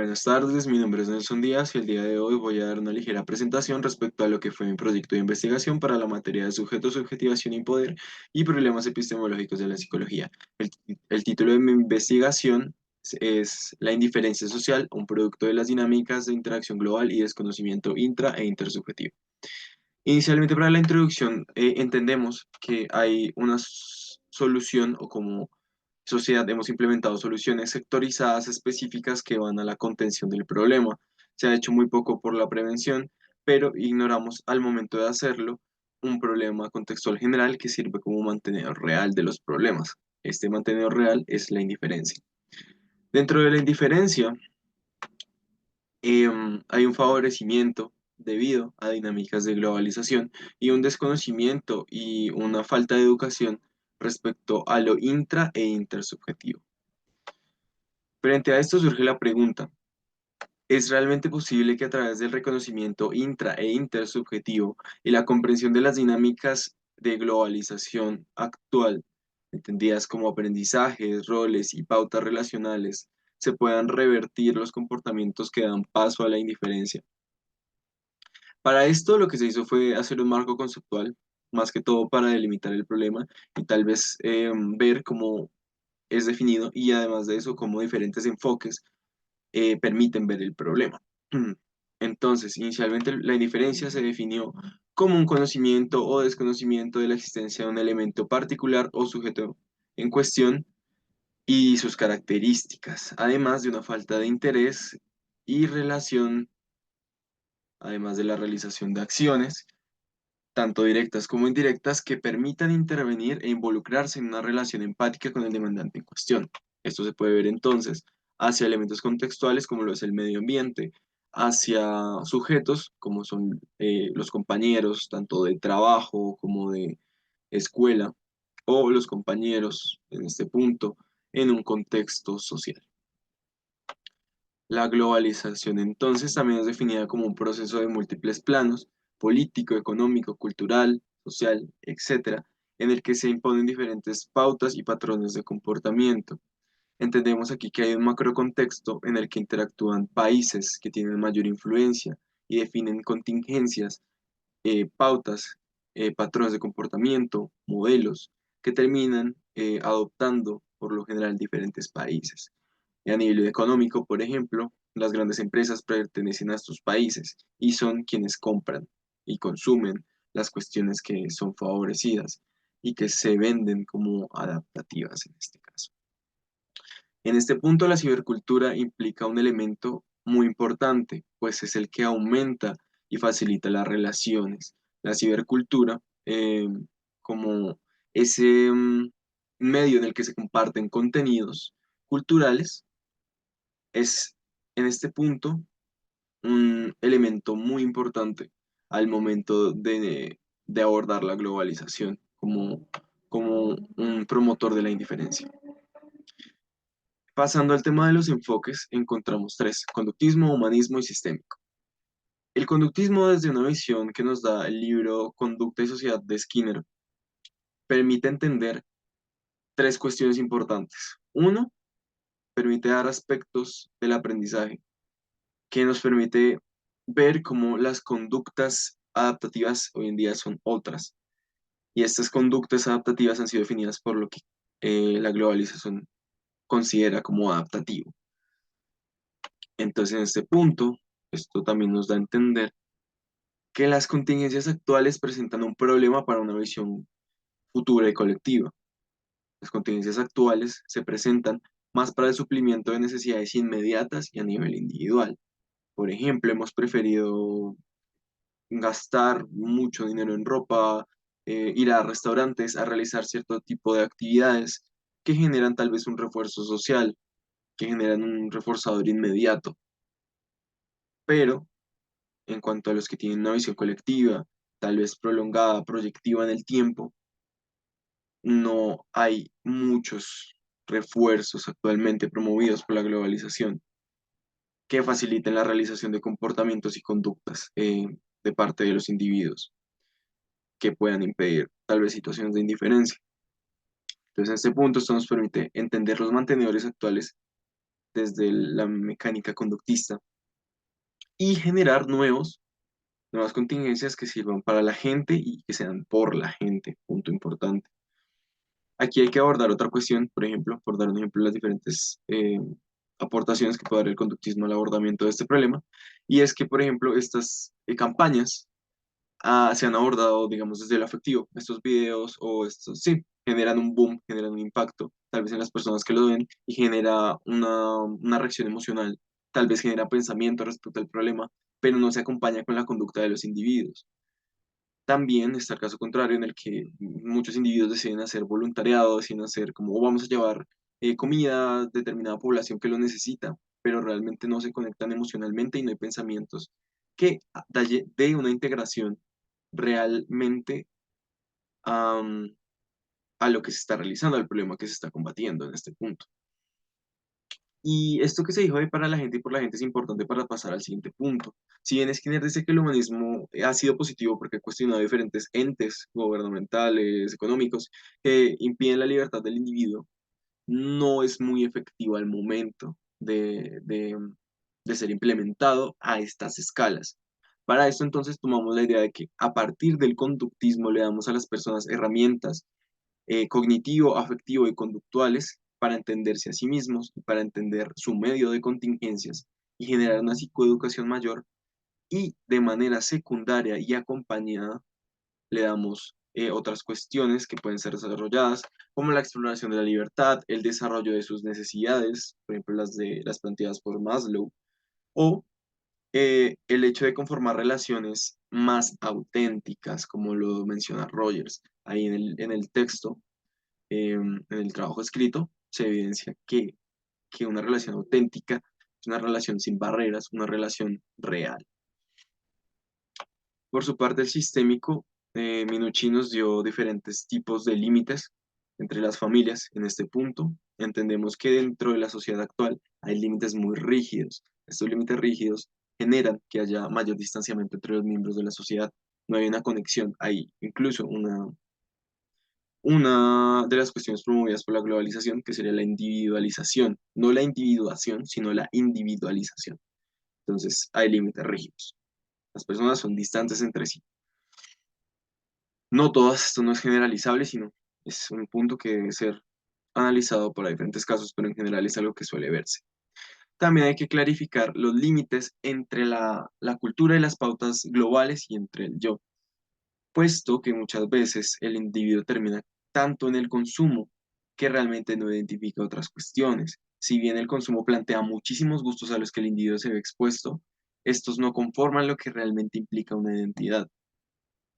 Buenas tardes, mi nombre es Nelson Díaz y el día de hoy voy a dar una ligera presentación respecto a lo que fue mi proyecto de investigación para la materia de sujeto, subjetivación y poder y problemas epistemológicos de la psicología. El título de mi investigación es La indiferencia social, un producto de las dinámicas de interacción global y desconocimiento intra e intersubjetivo. Inicialmente para la introducción entendemos que hay una solución o como sociedad hemos implementado soluciones sectorizadas específicas que van a la contención del problema. Se ha hecho muy poco por la prevención, pero ignoramos al momento de hacerlo un problema contextual general que sirve como mantenedor real de los problemas. Este mantenedor real es la indiferencia. Dentro de la indiferencia hay un favorecimiento debido a dinámicas de globalización y un desconocimiento y una falta de educación respecto a lo intra e intersubjetivo. Frente a esto surge la pregunta, ¿es realmente posible que a través del reconocimiento intra e intersubjetivo y la comprensión de las dinámicas de globalización actual, entendidas como aprendizajes, roles y pautas relacionales, se puedan revertir los comportamientos que dan paso a la indiferencia? Para esto lo que se hizo fue hacer un marco conceptual, más que todo para delimitar el problema y tal vez ver cómo es definido y además de eso, cómo diferentes enfoques permiten ver el problema. Entonces, inicialmente la indiferencia se definió como un conocimiento o desconocimiento de la existencia de un elemento particular o sujeto en cuestión y sus características, además de una falta de interés y relación, además de la realización de acciones, tanto directas como indirectas, que permitan intervenir e involucrarse en una relación empática con el demandante en cuestión. Esto se puede ver entonces hacia elementos contextuales como lo es el medio ambiente, hacia sujetos como son los compañeros, tanto de trabajo como de escuela, o los compañeros en este punto en un contexto social. La globalización entonces también es definida como un proceso de múltiples planos, político, económico, cultural, social, etcétera, en el que se imponen diferentes pautas y patrones de comportamiento. Entendemos aquí que hay un macrocontexto en el que interactúan países que tienen mayor influencia y definen contingencias, pautas, patrones de comportamiento, modelos, que terminan adoptando por lo general diferentes países. Y a nivel económico, por ejemplo, las grandes empresas pertenecen a estos países y son quienes compran y consumen las cuestiones que son favorecidas y que se venden como adaptativas en este caso. En este punto, la cibercultura implica un elemento muy importante, pues es el que aumenta y facilita las relaciones. La cibercultura, como ese medio en el que se comparten contenidos culturales, es en este punto un elemento muy importante al momento de abordar la globalización como un promotor de la indiferencia. Pasando al tema de los enfoques, encontramos tres: conductismo, humanismo y sistémico. El conductismo, desde una visión que nos da el libro Conducta y Sociedad de Skinner, permite entender tres cuestiones importantes. Uno, permite dar aspectos del aprendizaje que nos permite ver cómo las conductas adaptativas hoy en día son otras. Y estas conductas adaptativas han sido definidas por lo que la globalización considera como adaptativo. Entonces, en este punto, esto también nos da a entender que las contingencias actuales presentan un problema para una visión futura y colectiva. Las contingencias actuales se presentan más para el suplimiento de necesidades inmediatas y a nivel individual. Por ejemplo, hemos preferido gastar mucho dinero en ropa, ir a restaurantes, a realizar cierto tipo de actividades que generan tal vez un refuerzo social, que generan un reforzador inmediato. Pero en cuanto a los que tienen una visión colectiva, tal vez prolongada, proyectiva en el tiempo, no hay muchos refuerzos actualmente promovidos por la globalización que faciliten la realización de comportamientos y conductas de parte de los individuos que puedan impedir tal vez situaciones de indiferencia. Entonces, a este punto, esto nos permite entender los mantenedores actuales desde la mecánica conductista y generar nuevas contingencias que sirvan para la gente y que sean por la gente, punto importante. Aquí hay que abordar otra cuestión, por ejemplo, por dar un ejemplo de las diferentes aportaciones que puede dar el conductismo al abordamiento de este problema, y es que, por ejemplo, estas campañas se han abordado, digamos, desde el afectivo. Estos videos o estos, sí, generan un boom, generan un impacto, tal vez en las personas que lo ven, y genera una reacción emocional, tal vez genera pensamiento respecto al problema, pero no se acompaña con la conducta de los individuos. También está el caso contrario en el que muchos individuos deciden hacer voluntariado, deciden hacer como: "Oh, vamos a llevar comida a determinada población que lo necesita", pero realmente no se conectan emocionalmente y no hay pensamientos que de una integración realmente am, a lo que se está realizando, al problema que se está combatiendo en este punto. Y esto que se dijo de para la gente y por la gente es importante para pasar al siguiente punto. Si bien Skinner dice que el humanismo ha sido positivo porque ha cuestionado diferentes entes gubernamentales, económicos, que impiden la libertad del individuo, no es muy efectivo al momento de ser implementado a estas escalas. Para esto entonces tomamos la idea de que a partir del conductismo le damos a las personas herramientas cognitivo, afectivo y conductuales para entenderse a sí mismos y para entender su medio de contingencias y generar una psicoeducación mayor, y de manera secundaria y acompañada le damos otras cuestiones que pueden ser desarrolladas, como la exploración de la libertad, el desarrollo de sus necesidades, por ejemplo las planteadas por Maslow, o el hecho de conformar relaciones más auténticas, como lo menciona Rogers ahí en el texto. En el trabajo escrito se evidencia que una relación auténtica es una relación sin barreras, una relación real. Por su parte, el sistémico, Minucci nos dio diferentes tipos de límites entre las familias. En este punto, entendemos que dentro de la sociedad actual hay límites muy rígidos. Estos límites rígidos generan que haya mayor distanciamiento entre los miembros de la sociedad. No hay una conexión, hay incluso una de las cuestiones promovidas por la globalización, que sería la individualización, no la individuación, sino la individualización. Entonces, hay límites rígidos. Las personas son distantes entre sí. No todas, esto no es generalizable, sino es un punto que debe ser analizado para diferentes casos, pero en general es algo que suele verse. También hay que clarificar los límites entre la cultura y las pautas globales y entre el yo, puesto que muchas veces el individuo termina tanto en el consumo que realmente no identifica otras cuestiones. Si bien el consumo plantea muchísimos gustos a los que el individuo se ve expuesto, estos no conforman lo que realmente implica una identidad.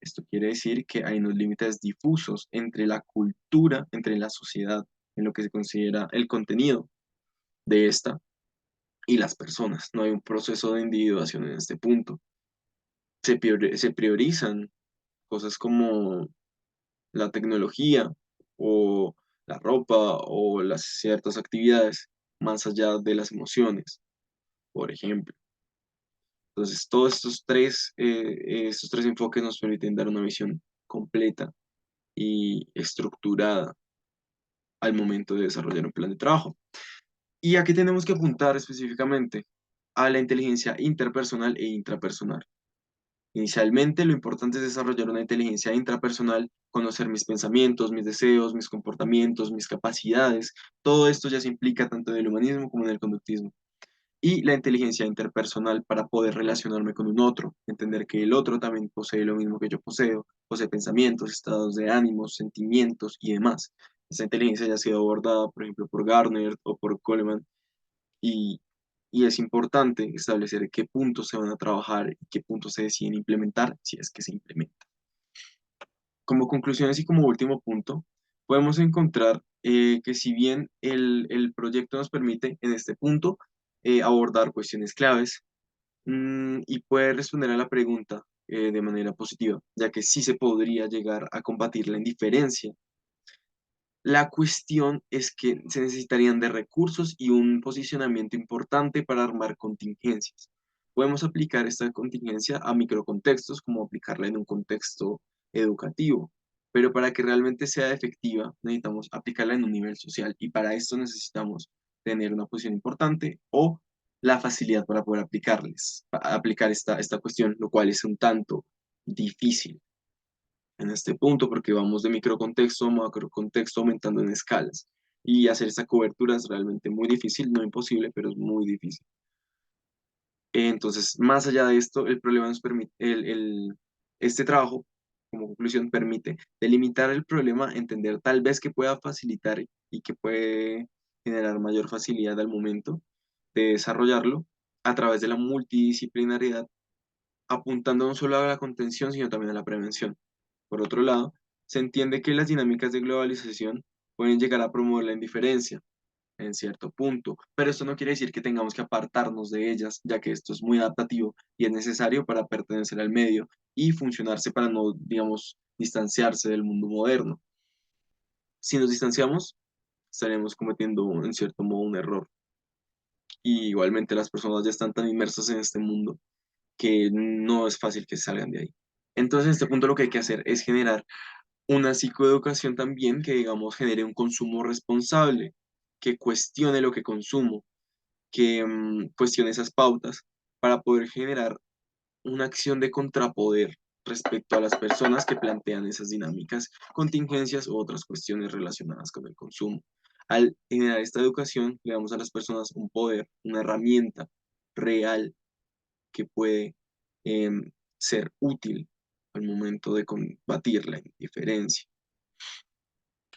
Esto quiere decir que hay unos límites difusos entre la cultura, entre la sociedad, en lo que se considera el contenido de esta y las personas. No hay un proceso de individuación en este punto. Se priorizan cosas como la tecnología o la ropa o las ciertas actividades más allá de las emociones, por ejemplo. Entonces, todos estos tres enfoques nos permiten dar una visión completa y estructurada al momento de desarrollar un plan de trabajo. ¿Y a qué tenemos que apuntar específicamente? A la inteligencia interpersonal e intrapersonal. Inicialmente, lo importante es desarrollar una inteligencia intrapersonal, conocer mis pensamientos, mis deseos, mis comportamientos, mis capacidades. Todo esto ya se implica tanto en el humanismo como en el conductismo. Y la inteligencia interpersonal para poder relacionarme con un otro, entender que el otro también posee lo mismo que yo poseo, posee pensamientos, estados de ánimos, sentimientos y demás. Esta inteligencia ya ha sido abordada, por ejemplo, por Gardner o por Coleman, y, y es importante establecer qué puntos se van a trabajar y qué puntos se deciden implementar, si es que se implementan. Como conclusiones y como último punto, podemos encontrar que si bien el proyecto nos permite en este punto abordar cuestiones claves y puede responder a la pregunta de manera positiva, ya que sí se podría llegar a combatir la indiferencia. La cuestión es que se necesitarían de recursos y un posicionamiento importante para armar contingencias. Podemos aplicar esta contingencia a microcontextos, como aplicarla en un contexto educativo, pero para que realmente sea efectiva necesitamos aplicarla en un nivel social y para esto necesitamos tener una posición importante o la facilidad para poder aplicar esta cuestión, lo cual es un tanto difícil en este punto porque vamos de microcontexto a macrocontexto aumentando en escalas. Y hacer esta cobertura es realmente muy difícil, no imposible, pero es muy difícil. Entonces, más allá de esto, el problema nos permite, este trabajo, como conclusión, permite delimitar el problema, entender tal vez que pueda facilitar y que puede generar mayor facilidad al momento de desarrollarlo a través de la multidisciplinariedad, apuntando no solo a la contención, sino también a la prevención. Por otro lado, se entiende que las dinámicas de globalización pueden llegar a promover la indiferencia en cierto punto, pero esto no quiere decir que tengamos que apartarnos de ellas, ya que esto es muy adaptativo y es necesario para pertenecer al medio y funcionarse para no, digamos, distanciarse del mundo moderno. Si nos distanciamos, estaremos cometiendo en cierto modo un error. Y igualmente las personas ya están tan inmersas en este mundo que no es fácil que salgan de ahí. Entonces, en este punto lo que hay que hacer es generar una psicoeducación también que, digamos, genere un consumo responsable, que cuestione lo que consumo, que cuestione esas pautas para poder generar una acción de contrapoder respecto a las personas que plantean esas dinámicas, contingencias u otras cuestiones relacionadas con el consumo. Al generar esta educación, le damos a las personas un poder, una herramienta real que puede ser útil al momento de combatir la indiferencia.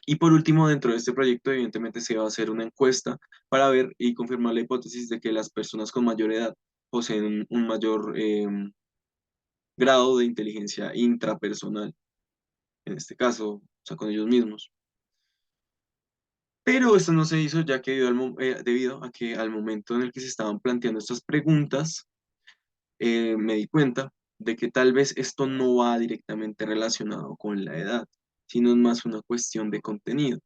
Y por último, dentro de este proyecto, evidentemente se va a hacer una encuesta para ver y confirmar la hipótesis de que las personas con mayor edad poseen un mayor grado de inteligencia intrapersonal, en este caso, o sea, con ellos mismos. Pero esto no se hizo ya que debido a que al momento en el que se estaban planteando estas preguntas, me di cuenta de que tal vez esto no va directamente relacionado con la edad, sino es más una cuestión de contenido.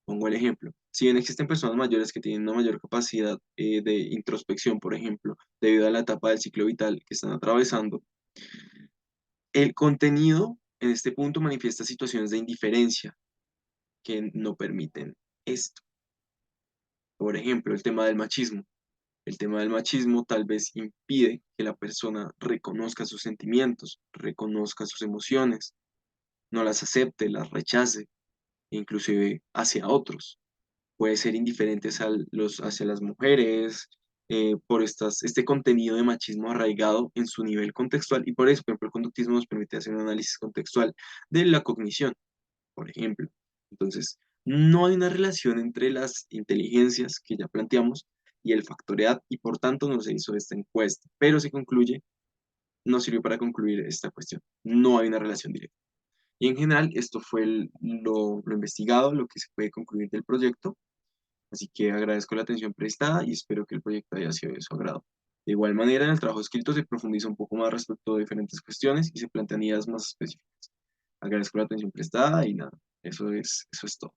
Pongo el ejemplo. Si bien existen personas mayores que tienen una mayor capacidad de introspección, por ejemplo, debido a la etapa del ciclo vital que están atravesando, el contenido en este punto manifiesta situaciones de indiferencia que no permiten esto. Por ejemplo, el tema del machismo. El tema del machismo tal vez impide que la persona reconozca sus sentimientos, reconozca sus emociones, no las acepte, las rechace, inclusive hacia otros. Puede ser indiferentes hacia las mujeres, por este contenido de machismo arraigado en su nivel contextual y por eso, por ejemplo, el conductismo nos permite hacer un análisis contextual de la cognición, por ejemplo. Entonces, no hay una relación entre las inteligencias que ya planteamos y el factor edad y por tanto no se hizo esta encuesta, pero se concluye, no sirvió para concluir esta cuestión. No hay una relación directa. Y en general, esto fue lo investigado, lo que se puede concluir del proyecto. Así que agradezco la atención prestada y espero que el proyecto haya sido de su agrado. De igual manera, en el trabajo escrito se profundiza un poco más respecto de diferentes cuestiones y se plantean ideas más específicas. Agradezco la atención prestada y nada, eso es todo.